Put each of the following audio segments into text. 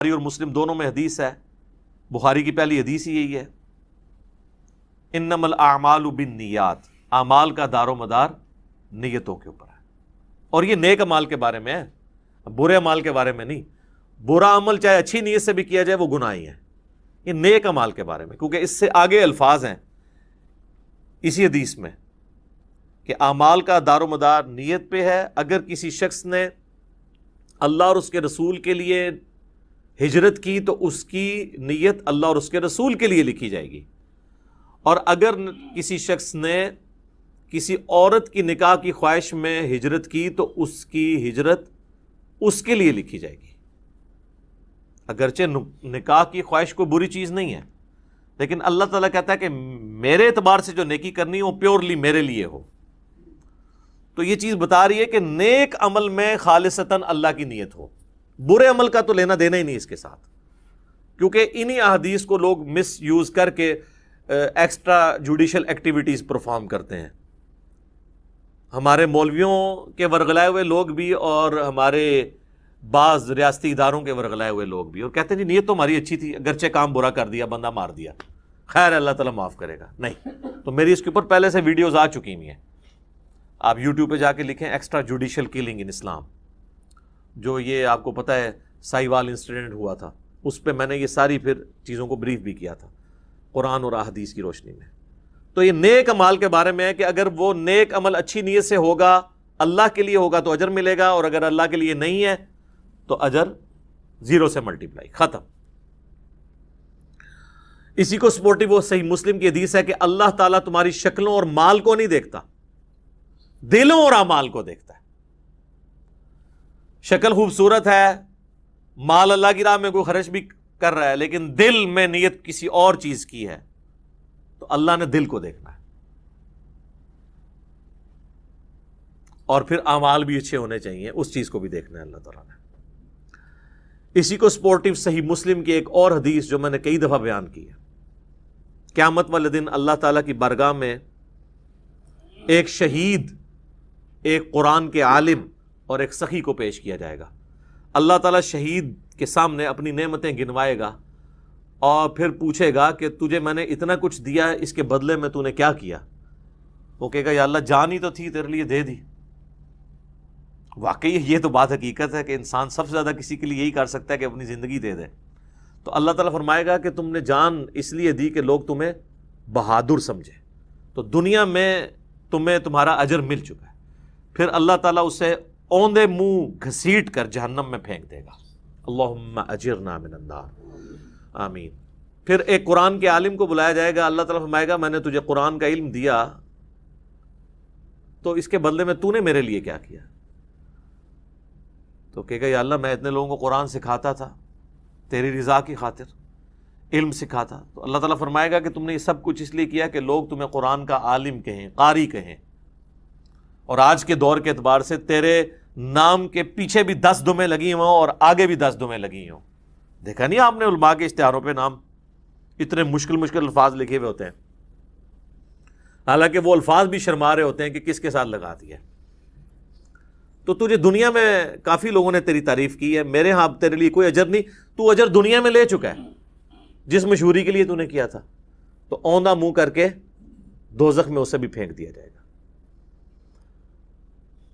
اور مسلم دونوں میں حدیث ہے، بخاری کی پہلی حدیث ہی یہی ہے، انما الاعمال بالنیات، اعمال کا دار و مدار نیتوں کے اوپر ہے. اور یہ نیک اعمال کے بارے میں ہے، برے اعمال کے بارے میں نہیں. برا عمل چاہے اچھی نیت سے بھی کیا جائے وہ گناہ ہی ہے. یہ نیک اعمال کے بارے میں، کیونکہ اس سے آگے الفاظ ہیں اسی حدیث میں کہ اعمال کا دار و مدار نیت پہ ہے. اگر کسی شخص نے اللہ اور اس کے رسول کے لیے ہجرت کی تو اس کی نیت اللہ اور اس کے رسول کے لیے لکھی جائے گی، اور اگر کسی شخص نے کسی عورت کی نکاح کی خواہش میں ہجرت کی تو اس کی ہجرت اس کے لیے لکھی جائے گی. اگرچہ نکاح کی خواہش کوئی بری چیز نہیں ہے، لیکن اللہ تعالیٰ کہتا ہے کہ میرے اعتبار سے جو نیکی کرنی ہو پیورلی میرے لیے ہو. تو یہ چیز بتا رہی ہے کہ نیک عمل میں خالصتاً اللہ کی نیت ہو. برے عمل کا تو لینا دینا ہی نہیں اس کے ساتھ، کیونکہ انہی احادیث کو لوگ مس یوز کر کے ایکسٹرا جوڈیشل ایکٹیویٹیز پرفارم کرتے ہیں. ہمارے مولویوں کے ورغلائے ہوئے لوگ بھی اور ہمارے بعض ریاستی اداروں کے ورغلائے ہوئے لوگ بھی، اور کہتے ہیں جی نیت تو ہماری اچھی تھی، اگرچہ کام برا کر دیا، بندہ مار دیا، خیر اللہ تعالیٰ معاف کرے گا. نہیں، تو میری اس کے اوپر پہلے سے ویڈیوز آ چکی ہوئی ہیں. آپ یوٹیوب پہ جا کے لکھیں ایکسٹرا جوڈیشل کلنگ ان اسلام، جو یہ آپ کو پتہ ہے سائیوال انسیڈنٹ ہوا تھا، اس پہ میں نے یہ ساری پھر چیزوں کو بریف بھی کیا تھا قرآن اور احادیث کی روشنی میں. تو یہ نیک عمال کے بارے میں ہے کہ اگر وہ نیک عمل اچھی نیت سے ہوگا، اللہ کے لیے ہوگا تو اجر ملے گا، اور اگر اللہ کے لیے نہیں ہے تو اجر 0 سے ملٹیپلائی، ختم. اسی کو سپورٹو وہ صحیح مسلم کی حدیث ہے کہ اللہ تعالیٰ تمہاری شکلوں اور مال کو نہیں دیکھتا، دلوں اور اعمال کو دیکھتا ہے. شکل خوبصورت ہے، مال اللہ کی راہ میں کوئی خرچ بھی کر رہا ہے، لیکن دل میں نیت کسی اور چیز کی ہے تو اللہ نے دل کو دیکھنا ہے. اور پھر اعمال بھی اچھے ہونے چاہیے، اس چیز کو بھی دیکھنا ہے اللہ تعالیٰ نے. اسی کو سپورٹو صحیح مسلم کی ایک اور حدیث جو میں نے کئی دفعہ بیان کی ہے، قیامت والے دن اللہ تعالیٰ کی بارگاہ میں ایک شہید، ایک قرآن کے عالم اور ایک سخی کو پیش کیا جائے گا. اللہ تعالیٰ شہید کے سامنے اپنی نعمتیں گنوائے گا اور پھر پوچھے گا کہ تجھے میں نے اتنا کچھ دیا، اس کے بدلے میں تو نے کیا کیا؟ وہ کہے گا یا اللہ جان ہی تو تھی، تیرے لیے دے دی. واقعی یہ تو بات حقیقت ہے کہ انسان سب سے زیادہ کسی کے لیے یہی کر سکتا ہے کہ اپنی زندگی دے دے. تو اللہ تعالیٰ فرمائے گا کہ تم نے جان اس لیے دی کہ لوگ تمہیں بہادر سمجھے، تو دنیا میں تمہیں تمہارا اجر مل چکا ہے. پھر اللہ تعالیٰ اسے اوندے منہ گھسیٹ کر جہنم میں پھینک دے گا. اللہم اجرنا من النار، آمین. پھر ایک قرآن کے عالم کو بلایا جائے گا. اللہ تعالیٰ فرمائے گا میں نے تجھے قرآن کا علم دیا تو اس کے بدلے میں تو نے میرے لیے کیا کیا؟ تو کہے گا یا اللہ میں اتنے لوگوں کو قرآن سکھاتا تھا تیری رضا کی خاطر، علم سکھاتا. تو اللہ تعالیٰ فرمائے گا کہ تم نے یہ سب کچھ اس لیے کیا کہ لوگ تمہیں قرآن کا عالم کہیں، قاری کہیں، اور آج کے دور کے اعتبار سے تیرے نام کے پیچھے بھی 10 دمیں لگی ہوں اور آگے بھی 10 دمیں لگی ہوں. دیکھا نہیں آپ نے علماء کے اشتہاروں پہ نام اتنے مشکل الفاظ لکھے ہوئے ہوتے ہیں، حالانکہ وہ الفاظ بھی شرما رہے ہوتے ہیں کہ کس کے ساتھ لگا دیا. تو تجھے دنیا میں کافی لوگوں نے تیری تعریف کی ہے، میرے ہاں تیرے لیے کوئی اجر نہیں، تو اجر دنیا میں لے چکا ہے جس مشہوری کے لیے تو نے کیا تھا. تو اوندا منہ کر کے دوزخ میں اسے بھی پھینک دیا جائے گا.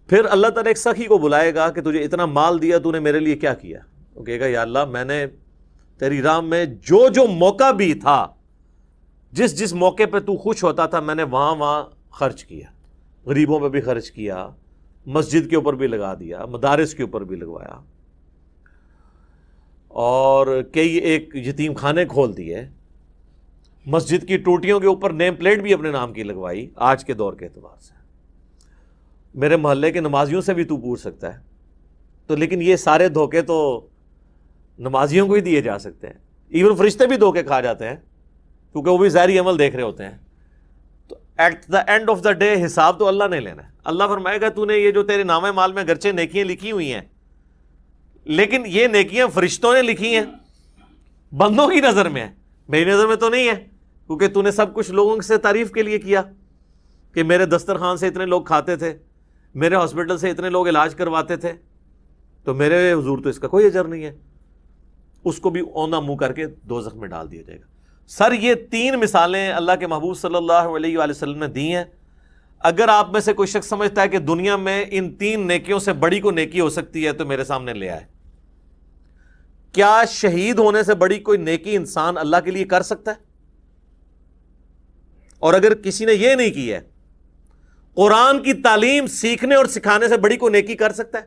پھر اللہ تعالیٰ ایک سخی کو بلائے گا کہ تجھے اتنا مال دیا، تو نے میرے لیے کیا کیا؟ وہ کہے گا یا اللہ میں نے تیری راہ میں جو موقع بھی تھا، جس موقع پہ تو خوش ہوتا تھا میں نے وہاں خرچ کیا. غریبوں پہ بھی خرچ کیا، مسجد کے اوپر بھی لگا دیا، مدارس کے اوپر بھی لگوایا، اور کئی ایک یتیم خانے کھول دیے، مسجد کی ٹوٹیوں کے اوپر نیم پلیٹ بھی اپنے نام کی لگوائی. آج کے دور کے اعتبار سے میرے محلے کے نمازیوں سے بھی تو پوچھ سکتا ہے. تو لیکن یہ سارے دھوکے تو نمازیوں کو ہی دیے جا سکتے ہیں، ایون فرشتے بھی دھوکے کھا جاتے ہیں کیونکہ وہ بھی ظاہری عمل دیکھ رہے ہوتے ہیں. تو at the end of the day حساب تو اللہ نے لینا ہے. اللہ فرمائے گا تو نے یہ جو تیرے نامہ مال میں گرچہ نیکیاں لکھی ہوئی ہیں، لیکن یہ نیکیاں فرشتوں نے لکھی ہیں، بندوں کی نظر میں ہے، میری نظر میں تو نہیں ہے، کیونکہ تو نے سب کچھ لوگوں سے تعریف کے لیے کیا کہ میرے دسترخوان سے اتنے لوگ کھاتے تھے، میرے ہاسپٹل سے اتنے لوگ علاج کرواتے تھے، تو میرے حضور تو اس کا کوئی اجر نہیں ہے. اس کو بھی اونا منہ کر کے دوزخ میں ڈال دیا جائے گا۔ سر یہ 3 مثالیں اللہ کے محبوب صلی اللہ علیہ وآلہ وسلم نے دی ہیں۔ اگر آپ میں سے کوئی شخص سمجھتا ہے کہ دنیا میں ان 3 نیکیوں سے بڑی کوئی نیکی ہو سکتی ہے تو میرے سامنے لے آئے۔ کیا شہید ہونے سے بڑی کوئی نیکی انسان اللہ کے لیے کر سکتا ہے؟ اور اگر کسی نے یہ نہیں کی ہے، قرآن کی تعلیم سیکھنے اور سکھانے سے بڑی کوئی نیکی کر سکتا ہے؟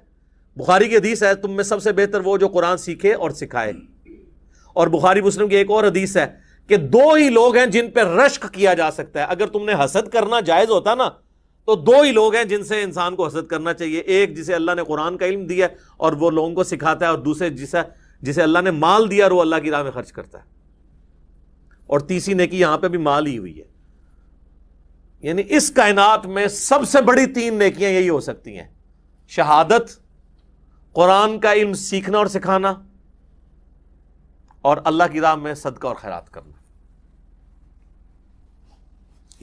بخاری کی حدیث ہے تم میں سب سے بہتر وہ جو قرآن سیکھے اور سکھائے۔ اور بخاری مسلم کی ایک اور حدیث ہے کہ 2 ہی لوگ ہیں جن پہ رشک کیا جا سکتا ہے۔ اگر تم نے حسد کرنا جائز ہوتا نا تو 2 ہی لوگ ہیں جن سے انسان کو حسد کرنا چاہیے، ایک جسے اللہ نے قرآن کا علم دیا ہے اور وہ لوگوں کو سکھاتا ہے، اور دوسرے جسے اللہ نے مال دیا اور وہ اللہ کی راہ میں خرچ کرتا ہے۔ اور تیسری نیکی یہاں پہ بھی مال ہی ہوئی ہے، یعنی اس کائنات میں سب سے بڑی 3 نیکیاں یہی ہو سکتی ہیں: شہادت، قرآن کا علم سیکھنا اور سکھانا، اور اللہ کی راہ میں صدقہ اور خیرات کرنا۔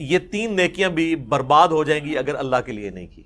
یہ 3 نیکیاں بھی برباد ہو جائیں گی اگر اللہ کے لیے نہیں کی۔